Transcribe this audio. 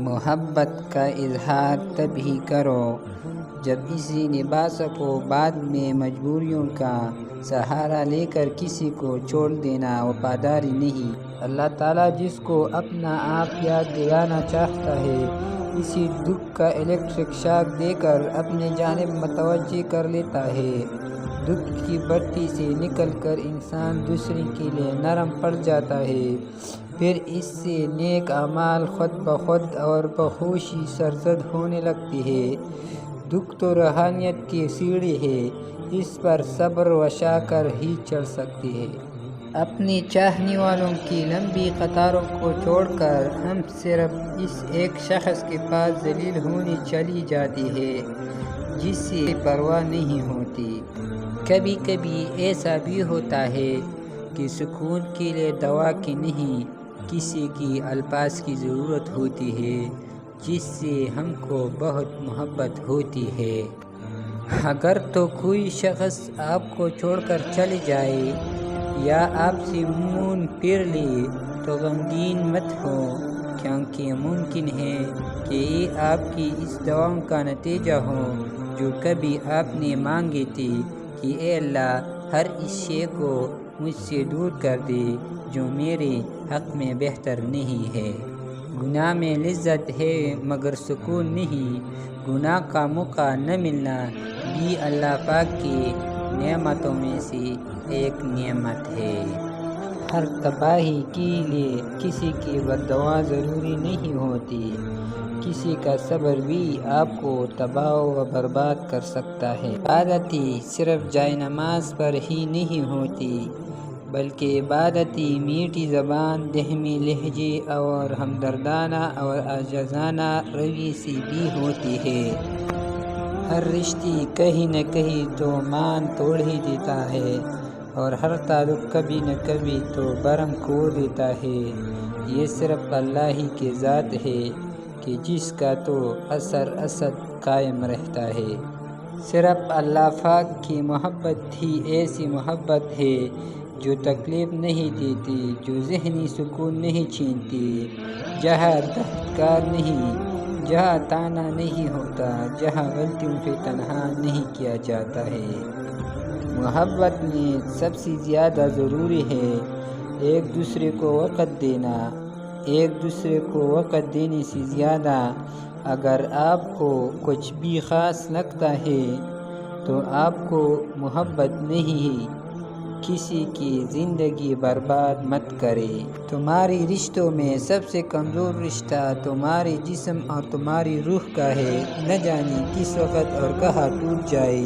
محبت کا اظہار تب ہی کرو جب اسی نبھا سکو، بعد میں مجبوریوں کا سہارا لے کر کسی کو چھوڑ دینا وفاداری نہیں۔ اللہ تعالیٰ جس کو اپنا آپ یاد دلانا چاہتا ہے، اسی دکھ کا الیکٹرک شاک دے کر اپنی جانب متوجہ کر لیتا ہے۔ دکھ کی بھٹی سے نکل کر انسان دوسرے کے لیے نرم پڑ جاتا ہے، پھر اس سے نیک اعمال خود بخود اور بخوشی سرزد ہونے لگتی ہے۔ دکھ تو روحانیت کی سیڑھی ہے، اس پر صبر و شاکر ہی چڑھ سکتی ہے۔ اپنی چاہنے والوں کی لمبی قطاروں کو چھوڑ کر ہم صرف اس ایک شخص کے پاس ذلیل ہونے چلی جاتی ہے جس سے پرواہ نہیں ہوتی۔ کبھی کبھی ایسا بھی ہوتا ہے کہ سکون کے لیے دوا کی نہیں، کسی کی الفاظ کی ضرورت ہوتی ہے جس سے ہم کو بہت محبت ہوتی ہے۔ اگر تو کوئی شخص آپ کو چھوڑ کر چلے جائے یا آپ سے منہ پھیر لے تو غمگین مت ہو، کیونکہ ممکن ہے کہ یہ آپ کی اس دعاؤں کا نتیجہ ہو جو کبھی آپ نے مانگی تھی کہ اے اللہ ہر اس شے کو مجھ سے دور کر دے جو میرے حق میں بہتر نہیں ہے۔ گناہ میں لذت ہے مگر سکون نہیں، گناہ کا موقع نہ ملنا بھی اللہ پاک کی نعمتوں میں سے ایک نعمت ہے۔ ہر تباہی کے لیے کسی کی بددعا ضروری نہیں ہوتی، کسی کا صبر بھی آپ کو تباہ و برباد کر سکتا ہے۔ عبادتی صرف جائے نماز پر ہی نہیں ہوتی بلکہ عبادتی میٹھی زبان، دہمی لہجے اور ہمدردانہ اور عاجزانہ روی سے بھی ہوتی ہے۔ ہر رشتے کہیں نہ کہیں تو مان توڑ ہی دیتا ہے اور ہر تعلق کبھی نہ کبھی تو بھرم کھو دیتا ہے۔ یہ صرف اللہ ہی کی ذات ہے کہ جس کا تو اثر قائم رہتا ہے۔ صرف اللہ پاک کی محبت ہی ایسی محبت ہے جو تکلیف نہیں دیتی، جو ذہنی سکون نہیں چھینتی، جہاں دھتکار نہیں، جہاں تانا نہیں ہوتا، جہاں غلطیوں پہ تنہا نہیں کیا جاتا ہے۔ محبت میں سب سے زیادہ ضروری ہے ایک دوسرے کو وقت دینا۔ ایک دوسرے کو وقت دینے سے زیادہ اگر آپ کو کچھ بھی خاص لگتا ہے تو آپ کو محبت نہیں، کسی کی زندگی برباد مت کرے۔ تمہاری رشتوں میں سب سے کمزور رشتہ تمہارے جسم اور تمہاری روح کا ہے، نہ جانے کس وقت اور کہاں ٹوٹ جائے۔